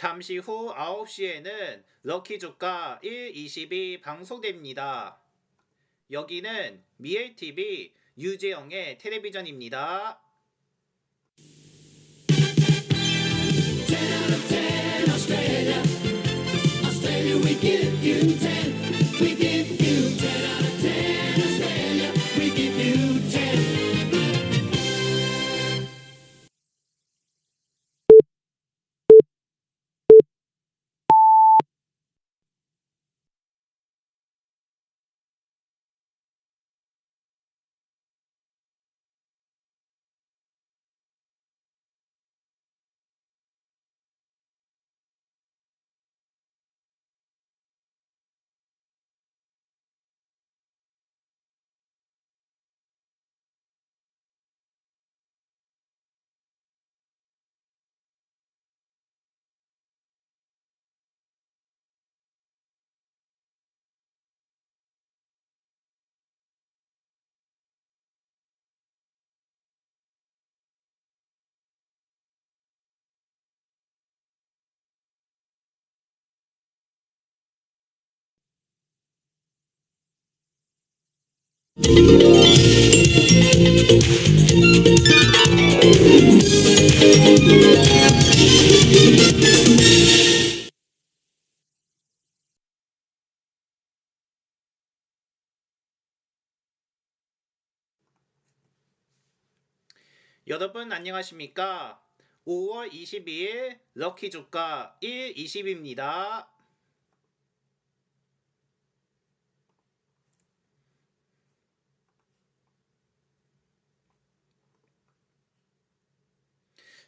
잠시 후 9시에는 럭키 주가 1.22 방송됩니다. 여기는 미엘TV 유재영의 텔레비전입니다. 10 out of 10 Australia. Australia, we give you 10. We give you 10 out of 10 Australia. We give you 10. 여러분 안녕하십니까? 5월 22일 럭키 주가 1.20입니다.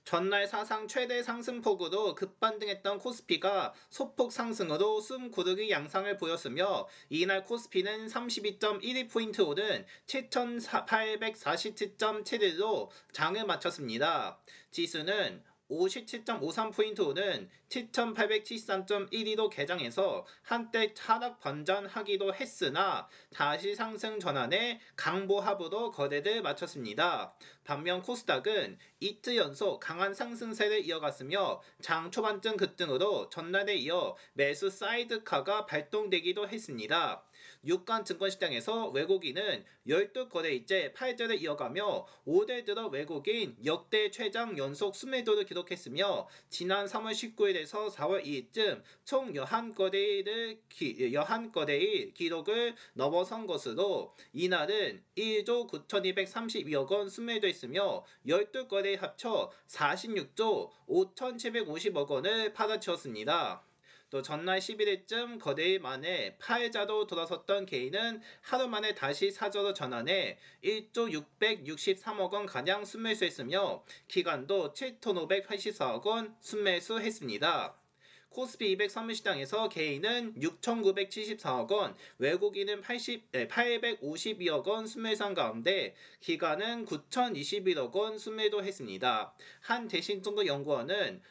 전날 사상 최대 상승폭으로 급반등했던 코스피가 소폭 상승으로 숨 고르기 양상을 보였으며 이날 코스피는 32.12포인트 오른 7,847.71로 장을 마쳤습니다. 지수는 57.53포인트 오른 7,873.12로 개장해서 한때 하락 번전하기도 했으나 다시 상승 전환에 강보합으로 거래를 마쳤습니다. 반면 코스닥은 이틀 연속 강한 상승세를 이어갔으며 장 초반쯤 급등으로 전날에 이어 매수 사이드카가 발동되기도 했습니다. 유가 증권시장에서 외국인은 12거래일째 팔절을 이어가며 5대 들어 외국인 역대 최장 연속 순매도를 기록했으며 지난 3월 19일에서 4월 2일쯤 총 11거래일 기록을 넘어선 것으로 이날은 1조 9,232억 원 순매도했으며 12거래일 합쳐 46조 5,750억 원을 팔아치웠습니다. 또 전날 11일쯤 거래일 만에 파일자로 돌아섰던 개인은 하루 만에 다시 사저로 전환해 1조 663억 원 가량 순매수했으며 기간도 7,584억 원 순매수했습니다. 코스피 200 선물시장에서 개인은 6,974억 원, 외국인은 852억 원 순매수한 가운데 기간은 9,021억 원 순매도했습니다. 한 대신통구연구원은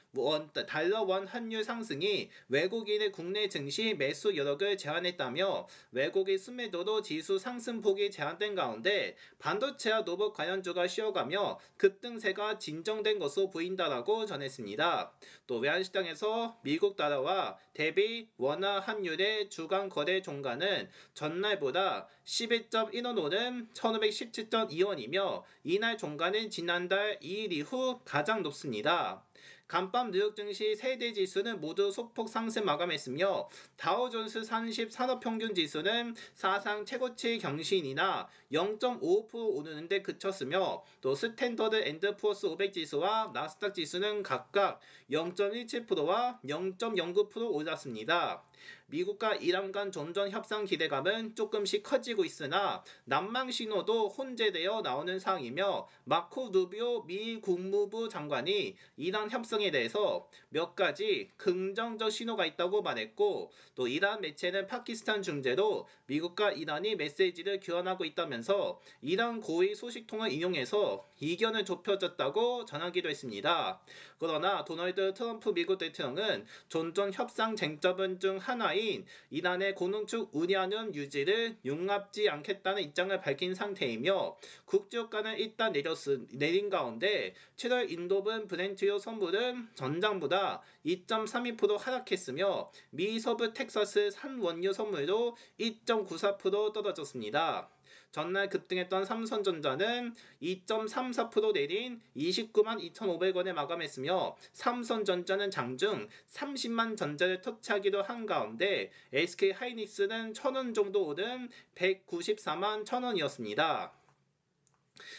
달러 원 환율 상승이 외국인의 국내 증시 매수 여력을 제한했다며 외국인 순매도로 지수 상승폭이 제한된 가운데 반도체와 로봇 관련주가 쉬어가며 급등세가 진정된 것으로 보인다라고 전했습니다. 또 외환시장에서 미국 달러와 대비 원화 환율의 주간 거래 종가는 전날보다 11.1원 오른 1517.2원이며 이날 종가는 지난달 2일 이후 가장 높습니다. 간밤 뉴욕 증시 세대 지수는 모두 소폭 상승 마감했으며 다우존스 30 산업평균 지수는 사상 최고치 경신이나 0.55% 오르는 데 그쳤으며 또 스탠더드 앤드 푸어스 500 지수와 나스닥 지수는 각각 0.17%와 0.09% 올랐습니다. 미국과 이란 간 종전 협상 기대감은 조금씩 커지고 있으나 난망 신호도 혼재되어 나오는 상황이며 마코 루비오 미 국무부 장관이 이란 협상에 대해서 몇 가지 긍정적 신호가 있다고 말했고 또 이란 매체는 파키스탄 중재로 미국과 이란이 메시지를 교환하고 있다면서 이란 고위 소식통을 인용해서 이견을 좁혀졌다고 전하기도 했습니다. 그러나 도널드 트럼프 미국 대통령은 종전 협상 쟁점은 중 하나인 상황인 이란의 고농축 운이하는 유지를 용납지 않겠다는 입장을 밝힌 상태이며 국제유가는 일단 내린 가운데 7월 인도분 브렌트유 선물은 전장보다 2.32% 하락했으며 미 서부 텍사스 산 원유 선물도 2.94% 떨어졌습니다. 전날 급등했던 삼성전자는 2.34% 내린 29만 2,500원에 마감했으며 삼성전자는 장중 30만 전자를 터치하기도 한 가운데 SK하이닉스는 1,000원 정도 오른 194만 1,000원이었습니다.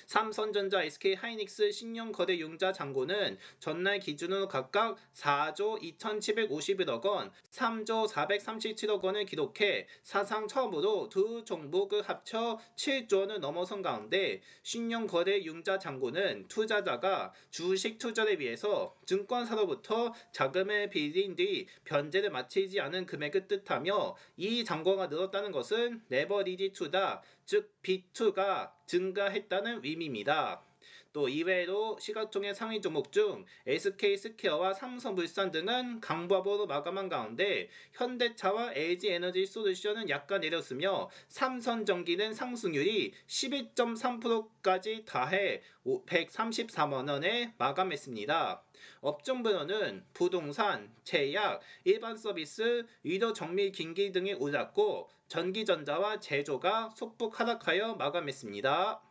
삼성전자, SK하이닉스 신용거래융자 잔고는 전날 기준으로 각각 4조 2,751억 원, 3조 437억 원을 기록해 사상 처음으로 두 종목을 합쳐 7조 원을 넘어선 가운데 신용거래융자 잔고는 투자자가 주식 투자를 위해서 증권사로부터 자금을 빌린 뒤 변제를 마치지 않은 금액을 뜻하며 이 잔고가 늘었다는 것은 레버리지 투자, 즉 B2가 증가했다는 의미입니다. 또 이외에도 시가총액 상위 종목 중 SK스퀘어와 삼성물산 등은 강보합으로 마감한 가운데 현대차와 LG에너지솔루션은 약간 내렸으며 삼성전기는 상승률이 11.3%까지 다해 134만원에 마감했습니다. 업종별로는 부동산, 제약, 일반 서비스, 의료 정밀 긴기 등이 올랐고 전기전자와 제조가 소폭 하락하여 마감했습니다.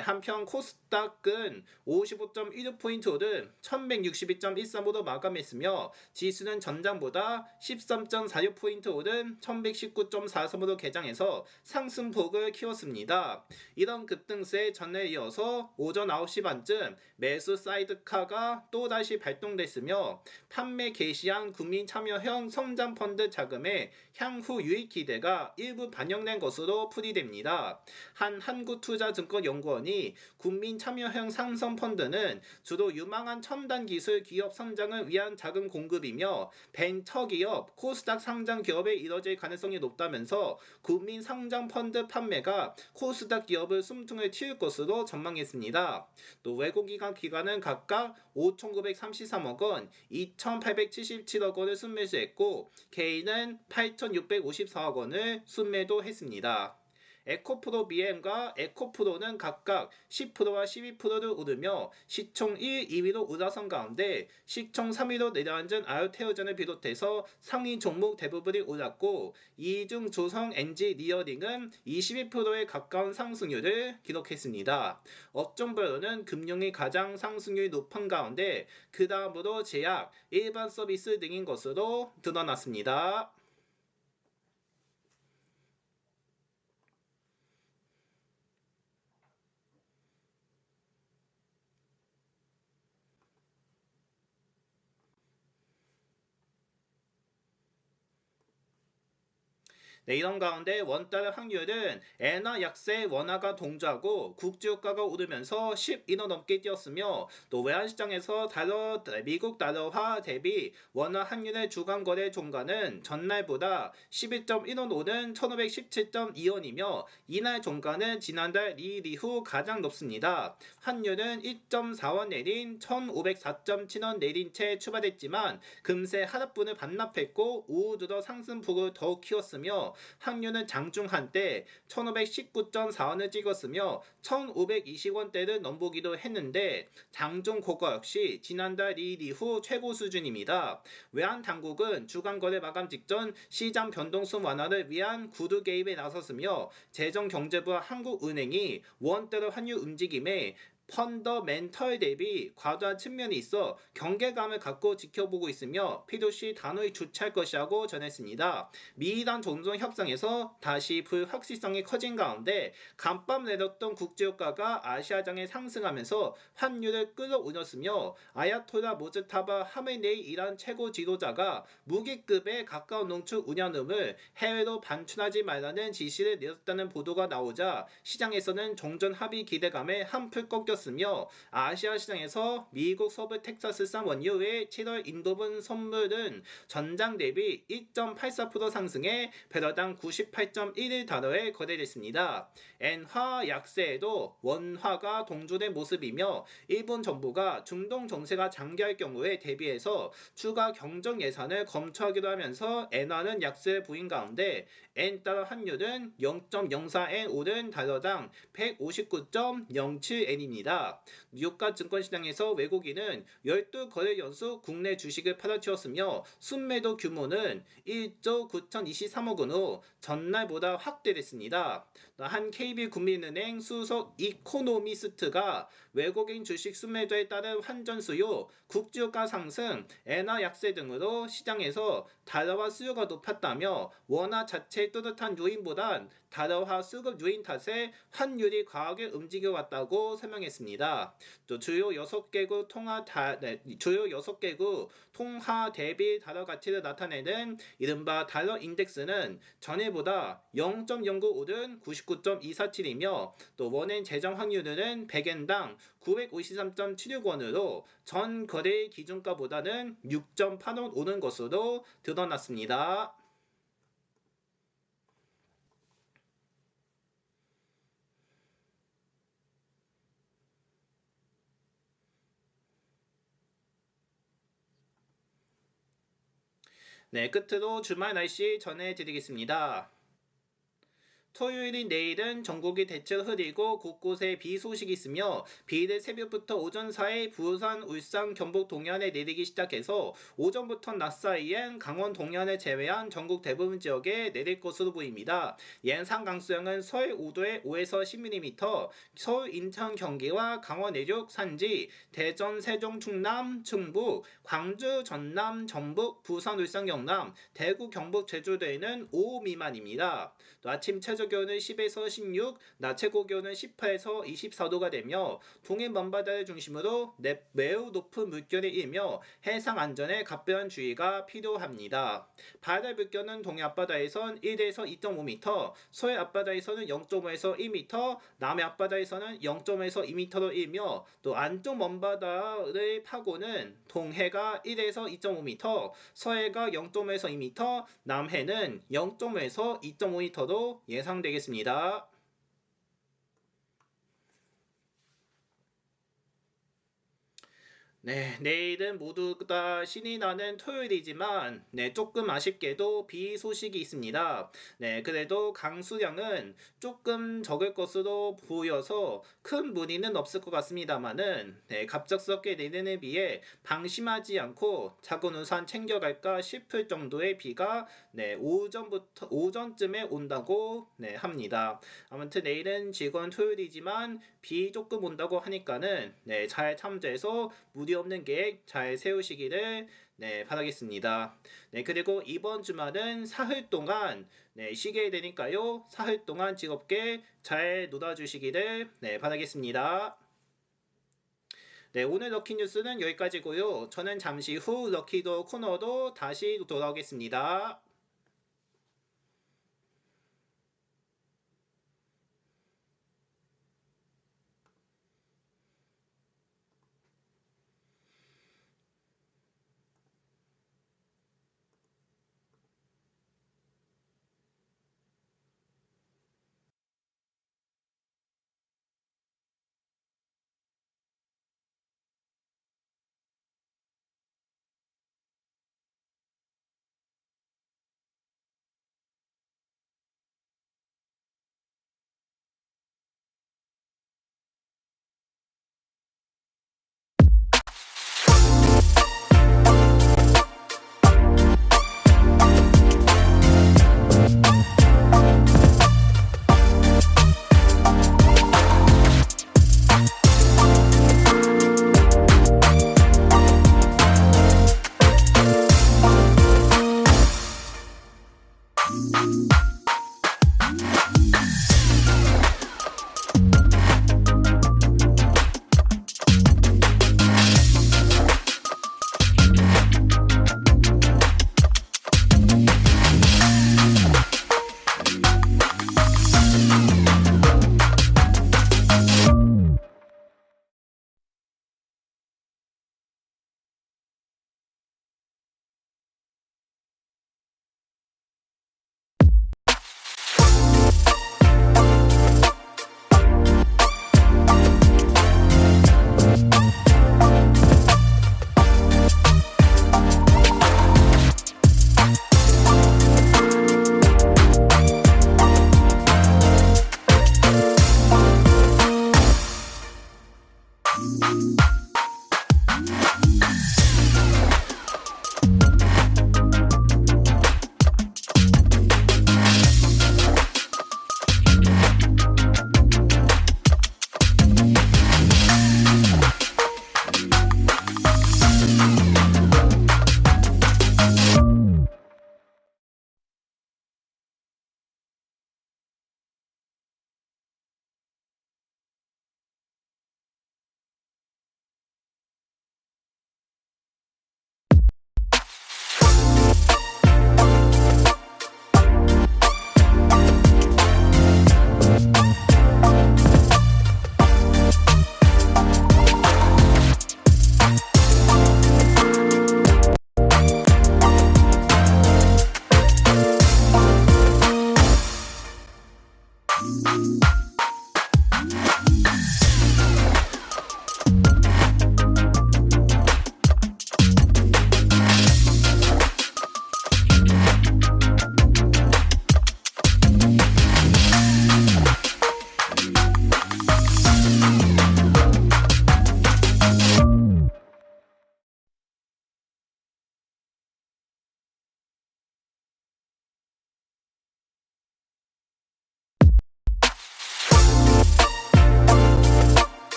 한편 코스닥은 55.16포인트 오른 1162.13으로 마감했으며 지수는 전장보다 13.46포인트 오른 1119.43으로 개장해서 상승폭을 키웠습니다. 이런 급등세에 전에 이어서 오전 9시 반쯤 매수 사이드카가 또다시 발동됐으며 판매 개시한 국민참여형 성장펀드 자금의 향후 유익 기대가 일부 반영된 것으로 풀이됩니다. 한국투자증권연구원이 국민참여형 상성펀드는 주로 유망한 첨단 기술 기업 성장을 위한 자금 공급이며 벤처기업, 코스닥 상장 기업에 이뤄질 가능성이 높다면서 국민성장펀드 판매가 코스닥 기업을 숨통을 틔울 것으로 전망했습니다. 또 외국기관 기관은 각각 5,933억 원, 2,877억 원을 순매수했고 개인은 8,654억 원을 순매도했습니다. 에코프로 BM과 에코프로는 각각 10%와 12%를 오르며 시총 1, 2위로 올라선 가운데 시총 3위로 내려앉은 아유테오전을 비롯해서 상위 종목 대부분이 올랐고 이중 조성 NG 리어링은 21%에 가까운 상승률을 기록했습니다. 업종별로는 금융이 가장 상승률이 높은 가운데 그 다음으로 제약, 일반 서비스 등인 것으로 드러났습니다. 이런 가운데 원달러 환율은 엔화 약세 원화가 동조하고 국제유가가 오르면서 11원 넘게 뛰었으며 또 외환시장에서 미국 달러화 대비 원화 환율의 주간거래 종가는 전날보다 11.1원 오른 1517.2원이며 이날 종가는 지난달 2일 이후 가장 높습니다. 환율은 1.4원 내린 1504.7원 내린 채 출발했지만 금세 하락분을 반납했고 오후 들어 상승폭을 더욱 키웠으며 환율은 장중 한때 1519.4원을 찍었으며 1520원대를 넘보기도 했는데 장중 고가 역시 지난달 2일 이후 최고 수준입니다. 외환당국은 주간거래 마감 직전 시장 변동성 완화를 위한 구두 개입에 나섰으며 재정경제부와 한국은행이 원달러 환율 움직임에 펀더멘털 대비 과도한 측면이 있어 경계감을 갖고 지켜보고 있으며 필요시 단호히 조치할 것이라고 전했습니다. 미이란 종전협상에서 다시 불확실성이 커진 가운데 간밤 내렸던 국제유가가 아시아장에 상승하면서 환율을 끌어올렸으며 아야톨라 모즈타바 하메네이 이란 최고 지도자가 무기급에 가까운 농축 운연음을 해외로 반출하지 말라는 지시를 내렸다는 보도가 나오자 시장에서는 종전 합의 기대감에 한풀 꺾였습니다. 멈췄으며 아시아 시장에서 미국 서부 텍사스산 원유의 7월 인도분 선물은 전장 대비 1.84% 상승해 배럴당 98.11달러에 거래됐습니다. 엔화 약세에도 원화가 동조된 모습이며 일본 정부가 중동 정세가 장기할 경우에 대비해서 추가 경정 예산을 검토하기도 하면서 엔화는 약세 부인 가운데 엔달러 환율은 0.04엔 오른 달러당 159.07엔입니다. 뉴욕가 증권시장에서 외국인은 12거래 연속 국내 주식을 팔아치웠으며 순매도 규모는 1조 9,023억 원으로 전날보다 확대됐습니다. 한 KB국민은행 수석 이코노미스트가 외국인 주식 순매도에 따른 환전 수요, 국주가 상승, 엔화 약세 등으로 시장에서 달러화 수요가 높았다며 원화 자체의 뚜렷한 요인보단 달러화 수급 요인 탓에 환율이 과하게 움직여왔다고 설명했습니다. 또 주요 6개국 통화 대비 달러 가치를 나타내는 이른바 달러 인덱스는 전일보다 0.09 오른 99.247이며 또 원엔 제정 확률은 100엔당 953.76원으로 전 거래 기준가보다는 6.8원 오른 것으로 드러났습니다. 네, 끝으로 주말 날씨 전해드리겠습니다. 토요일인 내일은 전국이 대체로 흐리고 곳곳에 비 소식이 있으며 비는 새벽부터 오전 사이 부산, 울산, 경북 동해안에 내리기 시작해서 오전부터 낮 사이엔 강원 동해안을 제외한 전국 대부분 지역에 내릴 것으로 보입니다. 예상 강수량은 서해 5도에 5에서 10mm, 서울, 인천, 경기와 강원 내륙, 산지, 대전, 세종, 충남, 충북, 광주, 전남, 전북, 부산, 울산, 경남, 대구, 경북, 제주도에는 5 미만입니다. 또 아침 최저 기온은 10에서 16, 낮 최고 기온은 18에서 24도가 되며 동해 먼바다를 중심으로 매우 높은 물결이 일며 해상 안전에 각별한 주의가 필요합니다. 바다 물결은 동해 앞바다에선 1에서 2.5m, 서해 앞바다에서는 0.5에서 1m, 남해 앞바다에서는 0.5에서 2m로 일며 또 안쪽 먼바다의 파고는 동해가 1에서 2.5m, 서해가 0.5에서 2m, 남해는 0.5에서 2.5m로 예상되겠습니다. 네, 내일은 모두 다 신이 나는 토요일이지만, 네, 조금 아쉽게도 비 소식이 있습니다. 네, 그래도 강수량은 조금 적을 것으로 보여서 큰 무리는 없을 것 같습니다만은, 네, 갑작스럽게 내리는 비에 방심하지 않고 작은 우산 챙겨갈까 싶을 정도의 비가, 네, 오전쯤에 온다고, 네, 합니다. 아무튼 내일은 즐거운 토요일이지만, 비 조금 온다고 하니까는, 네, 잘 참조해서 무리 없는 계획 잘 세우시기를 네, 바라겠습니다. 네, 그리고 이번 주말은 사흘 동안 네, 쉬게 되니까요. 사흘 동안 즐겁게 잘 놀아주시기를 네, 바라겠습니다. 네, 오늘 럭키 뉴스는 여기까지고요. 저는 잠시 후 럭키도 코너로 다시 돌아오겠습니다.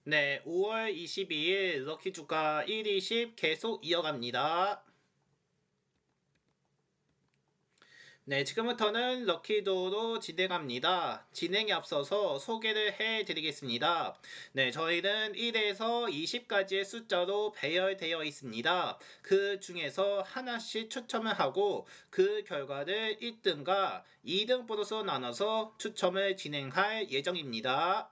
네, 5월 22일 럭키 주가 1, 20 계속 이어갑니다. 네, 지금부터는 럭키도로 진행합니다. 진행에 앞서서 소개를 해드리겠습니다. 네, 저희는 1에서 20까지의 숫자로 배열되어 있습니다. 그 중에서 하나씩 추첨을 하고 그 결과를 1등과 2등 보너스로 나눠서 추첨을 진행할 예정입니다.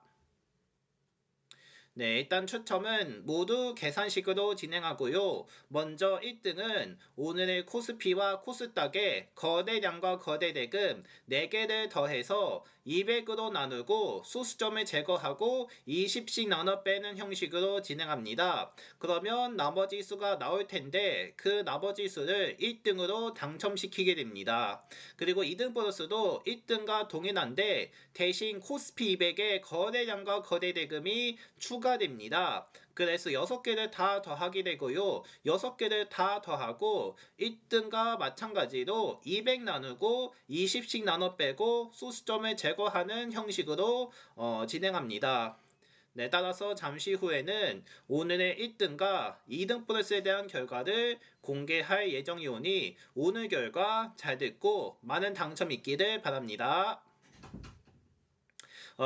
네, 일단 추첨은 모두 계산식으로 진행하고요. 먼저 1등은 오늘의 코스피와 코스닥의 거래량과 거래대금 4개를 더해서 200으로 나누고 소수점을 제거하고 20씩 나눠 빼는 형식으로 진행합니다. 그러면 나머지 수가 나올 텐데 그 나머지 수를 1등으로 당첨시키게 됩니다. 그리고 2등 보너스도 1등과 동일한데 대신 코스피 200의 거래량과 거래대금이 추가됩니다. 그래서 6개를 다 더하게 되고요. 6개를 다 더하고 1등과 마찬가지로 200 나누고 20씩 나눠 빼고 소수점을 제거하는 형식으로 진행합니다. 네, 따라서 잠시 후에는 오늘의 1등과 2등 플러스에 대한 결과를 공개할 예정이오니 오늘 결과 잘 듣고 많은 당첨 있기를 바랍니다.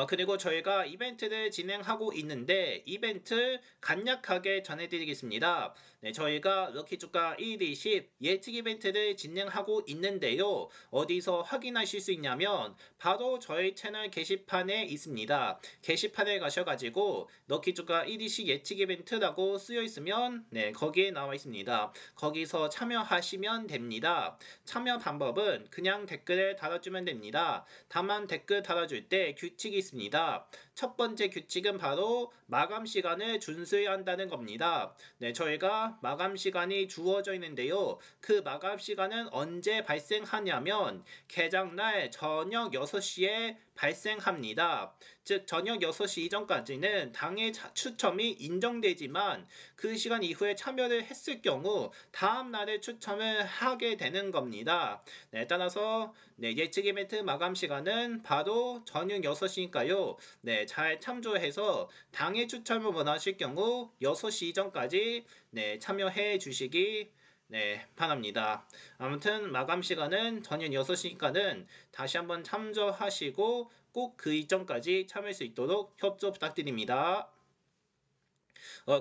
그리고 저희가 이벤트를 진행하고 있는데 이벤트 간략하게 전해드리겠습니다. 네, 저희가 럭키주가 1, 20 예측 이벤트를 진행하고 있는데요. 어디서 확인하실 수 있냐면 바로 저희 채널 게시판에 있습니다. 게시판에 가셔가지고 럭키주가 1, 20 예측 이벤트라고 쓰여 있으면 네, 거기에 나와 있습니다. 거기서 참여하시면 됩니다. 참여 방법은 그냥 댓글에 달아주면 됩니다. 다만 댓글 달아줄 때 규칙이 있습니다. 첫 번째 규칙은 바로 마감 시간을 준수해야 한다는 겁니다. 네, 저희가 마감 시간이 주어져 있는데요. 그 마감 시간은 언제 발생하냐면 개장날 저녁 6시에 발생합니다. 즉 저녁 6시 이전까지는 당일 추첨이 인정되지만 그 시간 이후에 참여를 했을 경우 다음 날에 추첨을 하게 되는 겁니다. 네, 따라서 네, 예측 이벤트 마감 시간은 바로 저녁 6시니까요. 네, 잘 참조해서 당일 추첨을 원하실 경우 6시 이전까지 네, 참여해 주시기 네, 바랍니다. 아무튼 마감 시간은 저녁 6시니까는 다시 한번 참조하시고 꼭 그 이전까지 참여할 수 있도록 협조 부탁드립니다.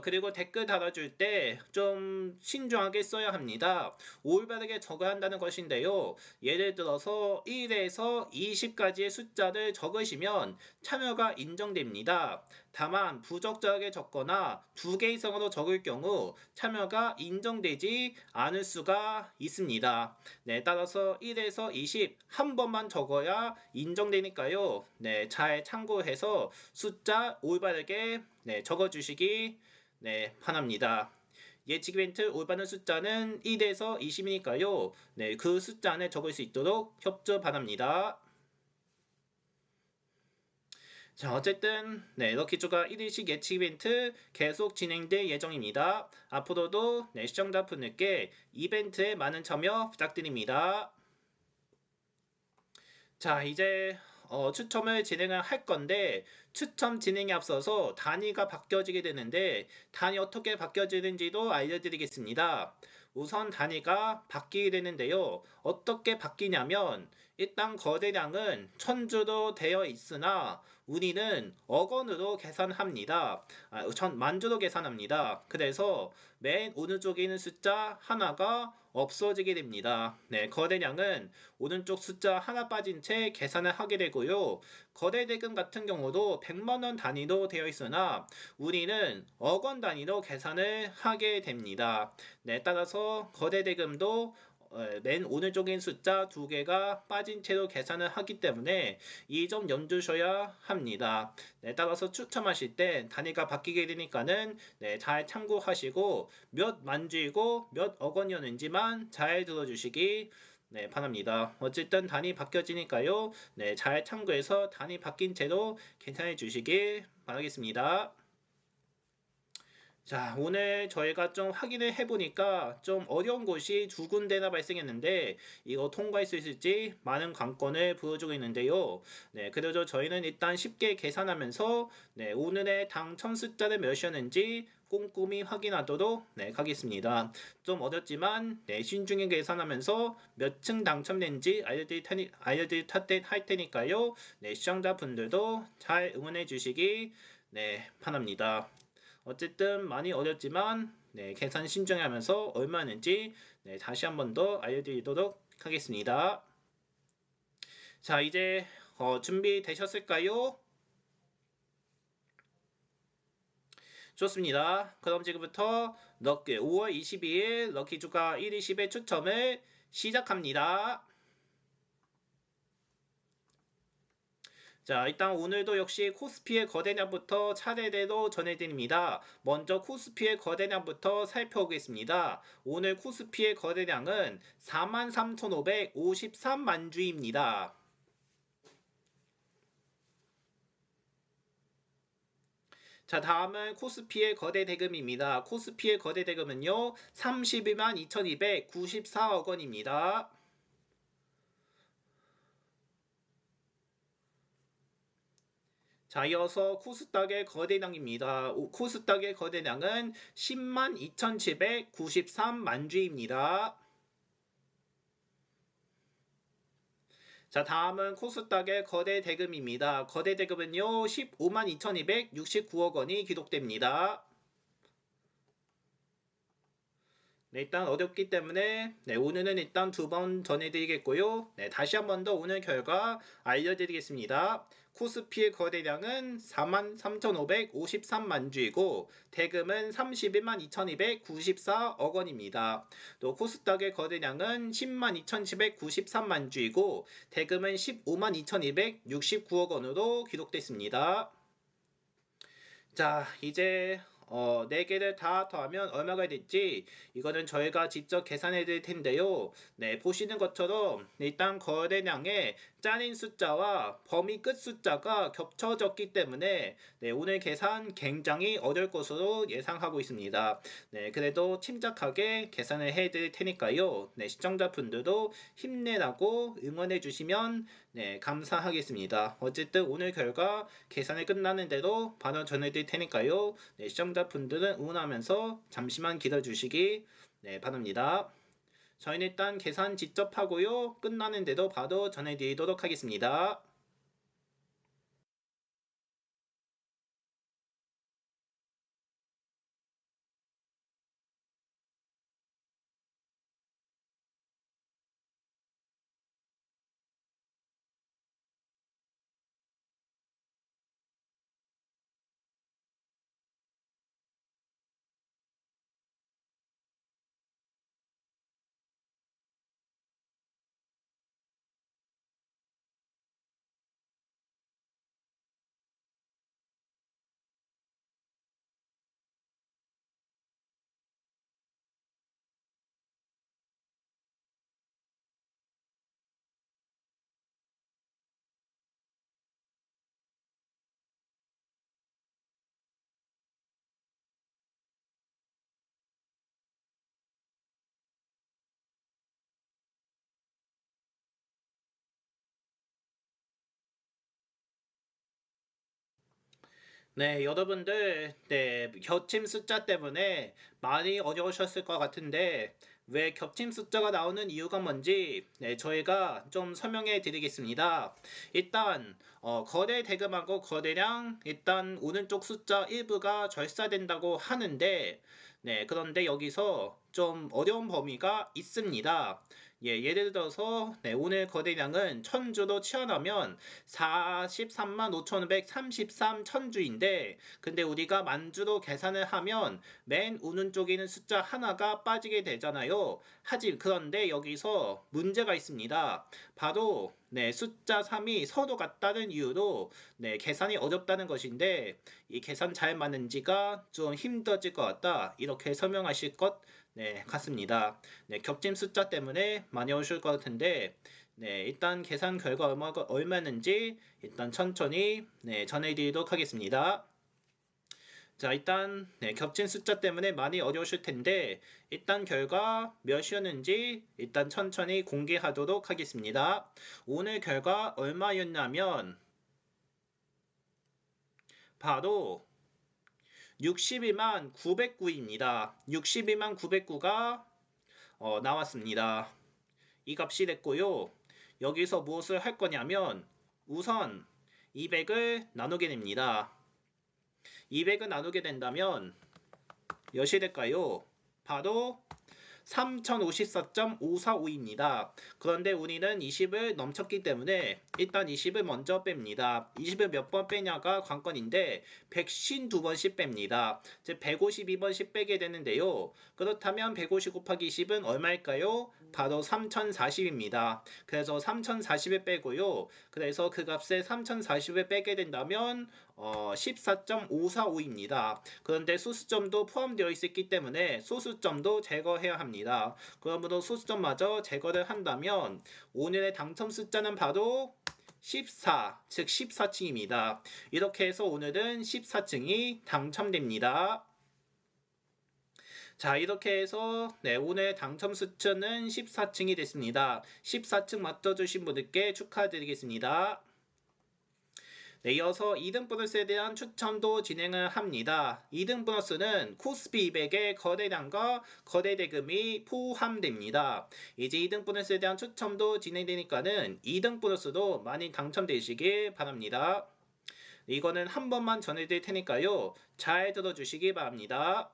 그리고 댓글 달아줄 때 좀 신중하게 써야 합니다. 올바르게 적어야 한다는 것인데요. 예를 들어서 1에서 20까지의 숫자를 적으시면 참여가 인정됩니다. 다만 부적절하게 적거나 2개 이상으로 적을 경우 참여가 인정되지 않을 수가 있습니다. 네, 따라서 1에서 20 한 번만 적어야 인정되니까요. 네, 잘 참고해서 숫자 올바르게 적어주시기 바랍니다. 예측 이벤트 올바른 숫자는 1에서 20이니까요. 네, 그 숫자 안에 적을 수 있도록 협조 바랍니다. 자, 어쨌든 럭키조가 1일씩 예측 이벤트 계속 진행될 예정입니다. 앞으로도 시청자분들께 이벤트에 많은 참여 부탁드립니다. 자, 이제 추첨을 진행을 할 건데 추첨 진행에 앞서서 단위가 바뀌어지게 되는데 단위 어떻게 바뀌어지는지도 알려드리겠습니다. 우선 단위가 바뀌게 되는데요. 어떻게 바뀌냐면 일단 거래량은 1000주로 되어 있으나 우리는 억원으로 계산합니다. 만주로 계산합니다. 그래서 맨 오른쪽에 있는 숫자 하나가 없어지게 됩니다. 네, 거래량은 오른쪽 숫자 하나 빠진 채 계산을 하게 되고요. 거래 대금 같은 경우도 100만원 단위로 되어 있으나 우리는 억원 단위로 계산을 하게 됩니다. 네, 따라서 거래 대금도 맨 오른쪽인 숫자 2개가 빠진 채로 계산을 하기 때문에 이 점 염두셔야 합니다. 네, 따라서 추첨하실 때 단위가 바뀌게 되니까는 잘 참고하시고 몇 만주이고 몇 억원이었는지만 잘 들어주시기 바랍니다. 어쨌든 단위 바뀌어지니까요. 잘 참고해서 단위 바뀐 채로 계산해 주시길 바라겠습니다. 자, 오늘 저희가 좀 확인을 해보니까 좀 어려운 곳이 2군데나 발생했는데 이거 통과할 수 있을지 많은 관건을 보여주고 있는데요. 그래도 저희는 일단 쉽게 계산하면서 오늘의 당첨 숫자는 몇이었는지 꼼꼼히 확인하도록 하겠습니다. 좀 어렵지만 신중히 계산하면서 몇 층 당첨된지 알려드릴 할 테니까요. 시청자분들도 잘 응원해 주시기 바랍니다. 어쨌든 많이 어렵지만 계산 신중히 하면서 얼마는지 다시 한 번 더 알려드리도록 하겠습니다. 자, 이제 준비되셨을까요? 좋습니다. 그럼 지금부터 5월 22일 럭키주가 1, 20의 추첨을 시작합니다. 자, 일단 오늘도 역시 코스피의 거래량부터 차례대로 전해드립니다. 먼저 코스피의 거래량부터 살펴보겠습니다. 오늘 코스피의 거래량은 43,553만 주입니다. 자, 다음은 코스피의 거래 대금입니다. 코스피의 거래 대금은요, 31만 2,294억 원입니다. 자, 이어서 코스닥의 거래량입니다. 코스닥의 거래량은 10만 2,793만 주입니다. 자, 다음은 코스닥의 거래 대금입니다. 거래 대금은요, 15만 2,269억 원이 기록됩니다. 일단 어렵기 때문에 오늘은 일단 2번 전해드리겠고요. 다시 한 번 더 오늘 결과 알려드리겠습니다. 코스피의 거래량은 43,553만 주이고 대금은 31만 2,294억 원입니다. 또 코스닥의 거래량은 10만 2,793만 주이고 대금은 15만 2,269억 원으로 기록됐습니다. 자, 이제 4개를 다 더하면 얼마가 될지 이거는 저희가 직접 계산해 드릴 텐데요. 보시는 것처럼 일단 거래량의 짜린 숫자와 범위 끝 숫자가 겹쳐졌기 때문에 오늘 계산 굉장히 어려울 것으로 예상하고 있습니다. 그래도 침착하게 계산을 해 드릴 테니까요. 시청자분들도 힘내라고 응원해 주시면 감사하겠습니다. 어쨌든 오늘 결과 계산이 끝나는 대로 바로 전해드릴 테니까요. 시청자분들은 응원하면서 잠시만 기다려주시기 바랍니다. 저희는 일단 계산 직접 하고요. 끝나는 대로 바로 전해드리도록 하겠습니다. 네, 여러분들, 네, 겹침 숫자 때문에 많이 어려우셨을 것 같은데, 왜 겹침 숫자가 나오는 이유가 뭔지, 네, 저희가 좀 설명해 드리겠습니다. 일단, 거래 대금하고 거래량, 일단 오른쪽 숫자 일부가 절사된다고 하는데, 네, 그런데 여기서 좀 어려운 범위가 있습니다. 예, 예를 들어서, 네, 오늘 거래량은 1000주로 치환하면 43만 5,533 천주인데, 근데 우리가 만주로 계산을 하면 맨 오른쪽에 있는 숫자 하나가 빠지게 되잖아요. 그런데 여기서 문제가 있습니다. 바로 네, 숫자 3이 서로 같다는 이유로 네, 계산이 어렵다는 것인데, 이 계산 잘 맞는지가 좀 힘들어질 것 같다, 이렇게 설명하실 것 네, 같습니다. 네, 겹침 숫자 때문에 많이 오실 것 같은데, 네, 일단 계산 결과 얼마는지 일단 천천히 네, 전해드리도록 하겠습니다. 자, 일단 네, 겹친 숫자 때문에 많이 어려우실 텐데, 일단 결과 몇이었는지 일단 천천히 공개하도록 하겠습니다. 오늘 결과 얼마였냐면 바로 62만 909입니다. 62만 909가 나왔습니다. 이 값이 됐고요. 여기서 무엇을 할 거냐면 우선 200을 나누게 됩니다. 200을 나누게 된다면 몇이 될까요? 바로 3054.545입니다. 그런데 우리는 20을 넘쳤기 때문에 일단 20을 먼저 뺍니다. 20을 몇 번 빼냐가 관건인데 152번씩 뺍니다. 즉 152번씩 빼게 되는데요. 그렇다면 150 곱하기 20은 얼마일까요? 바로 3040입니다. 그래서 3040을 빼고요. 그래서 그 값에 3040을 빼게 된다면 14.545입니다. 그런데 소수점도 포함되어 있었기 때문에 소수점도 제거해야 합니다. 그러므로 소수점마저 제거를 한다면 오늘의 당첨 숫자는 바로 14, 즉 14층입니다. 이렇게 해서 오늘은 14층이 당첨됩니다. 자, 이렇게 해서 네, 오늘 당첨 숫자는 14층이 됐습니다. 14층 맞춰주신 분들께 축하드리겠습니다. 네, 이어서 2등 보너스에 대한 추첨도 진행을 합니다. 2등 보너스는 코스피 200의 거래량과 거래 대금이 포함됩니다. 이제 2등 보너스에 대한 추첨도 진행되니까는 2등 보너스도 많이 당첨되시길 바랍니다. 이거는 한 번만 전해드릴 테니까요, 잘 들어주시기 바랍니다.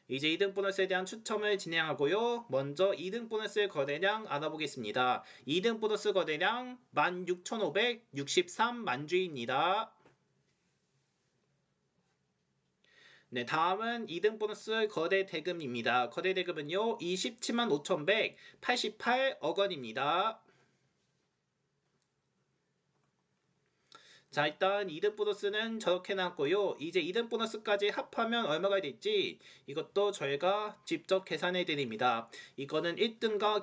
이제 2등 보너스에 대한 추첨을 진행하고요. 먼저 2등 보너스 거래량 알아보겠습니다. 2등 보너스 거래량 16,563만 주입니다. 네, 다음은 2등 보너스 거래 대금입니다. 거래 대금은요, 27만 5,188억 원입니다. 자, 일단 2등 보너스는 저렇게 나왔고요. 이제 2등 보너스까지 합하면 얼마가 될지 이것도 저희가 직접 계산해 드립니다. 이거는 1등과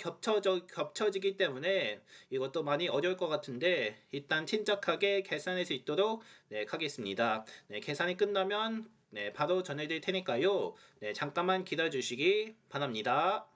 겹쳐지기 때문에 이것도 많이 어려울 것 같은데, 일단 침착하게 계산할 수 있도록 네, 하겠습니다. 네, 계산이 끝나면 네, 바로 전해드릴 테니까요. 네, 잠깐만 기다려 주시기 바랍니다.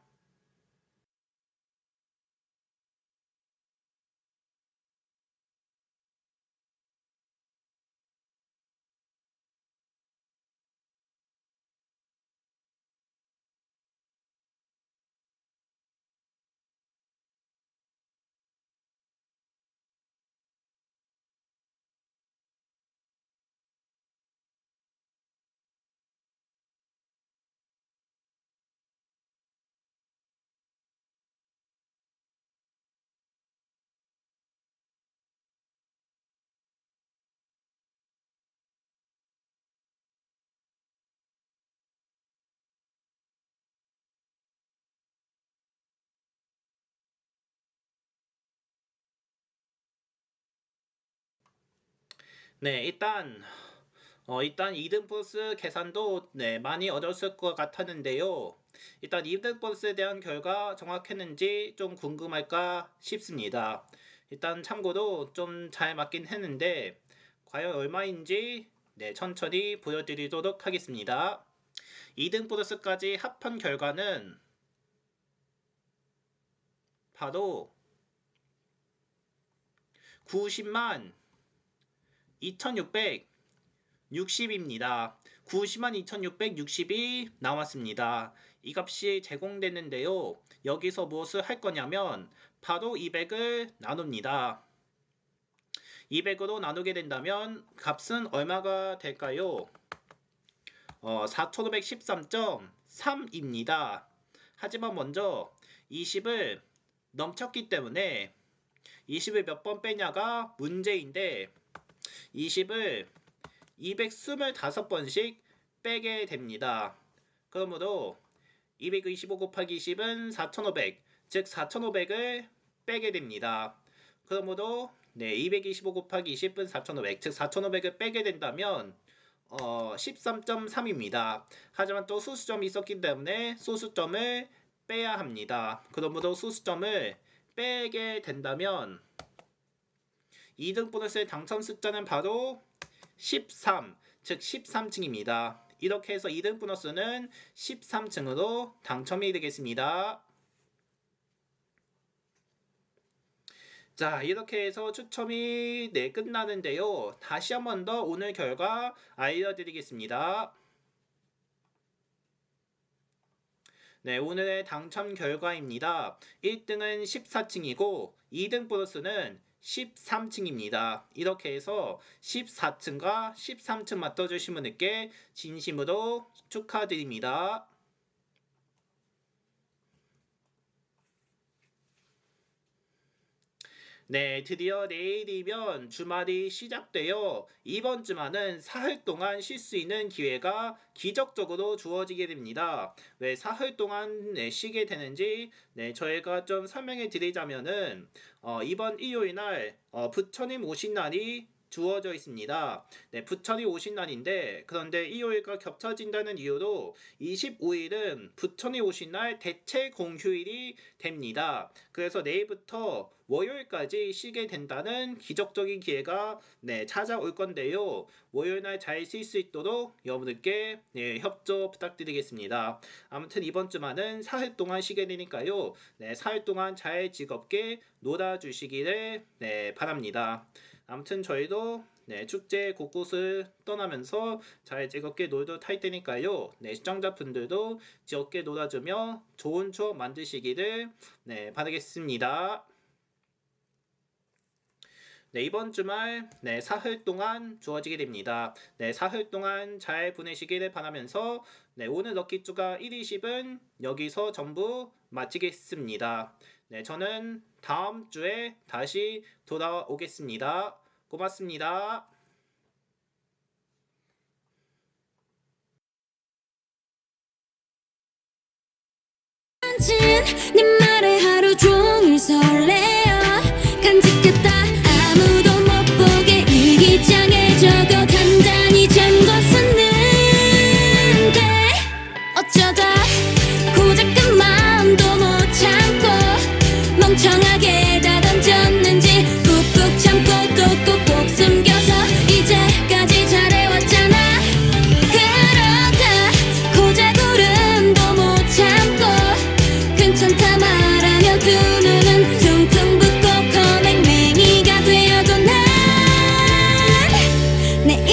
네, 일단 2등 보너스 계산도 네, 많이 어려웠을 것 같았는데요. 일단 2등 보너스에 대한 결과 정확했는지 좀 궁금할까 싶습니다. 일단 참고로 좀 잘 맞긴 했는데 과연 얼마인지 네, 천천히 보여드리도록 하겠습니다. 2등 보너스까지 합한 결과는 바로 90만 2,600 60입니다. 902,660이 나왔습니다. 이 값이 제공됐는데요. 여기서 무엇을 할 거냐면 바로 200을 나눕니다. 200으로 나누게 된다면 값은 얼마가 될까요? 4513.3입니다. 하지만 먼저 20을 넘쳤기 때문에 20을 몇 번 빼냐가 문제인데 20을 225번씩 빼게 됩니다. 그러므로 225 곱하기 20은 4500, 즉 4500을 빼게 됩니다. 그러므로 225 곱하기 20은 4500, 즉 4500을 빼게 된다면 13.3입니다. 하지만 또 소수점이 있었기 때문에 소수점을 빼야 합니다. 그러므로 소수점을 빼게 된다면 2등 보너스의 당첨 숫자는 바로 13, 즉 13층입니다. 이렇게 해서 2등 보너스는 13층으로 당첨이 되겠습니다. 자, 이렇게 해서 추첨이 끝나는데요. 다시 한 번 더 오늘 결과 알려드리겠습니다. 네, 오늘의 당첨 결과입니다. 1등은 14층이고 2등 보너스는 13층입니다. 이렇게 해서 14층과 13층 맞춰주신 분들께 진심으로 축하드립니다. 네, 드디어 내일이면 주말이 시작되어 이번 주말은 사흘 동안 쉴 수 있는 기회가 기적적으로 주어지게 됩니다. 왜 사흘 동안 쉬게 되는지 저희가 좀 설명해 드리자면은 이번 일요일 날 부처님 오신 날이 주어져 있습니다. 부처님 오신 날인데 그런데 일요일과 겹쳐진다는 이유로 25일은 부처님 오신 날 대체 공휴일이 됩니다. 그래서 내일부터 월요일까지 쉬게 된다는 기적적인 기회가 찾아올 건데요. 월요일 날 잘 쉴 수 있도록 여러분들께 협조 부탁드리겠습니다. 아무튼 이번 주말은 사흘 동안 쉬게 되니까요. 사흘 동안 잘 즐겁게 놀아주시기를 바랍니다. 아무튼 저희도 축제 곳곳을 떠나면서 잘 즐겁게 놀도록 할 테니까요. 시청자분들도 즐겁게 놀아주며 좋은 추억 만드시기를 바라겠습니다. 이번 주말 사흘 동안 주어지게 됩니다. 사흘 동안 잘 보내시기를 바라면서 오늘 럭키주가 120은 여기서 전부 마치겠습니다. 저는 다음 주에 다시 돌아오겠습니다. 고맙습니다. 네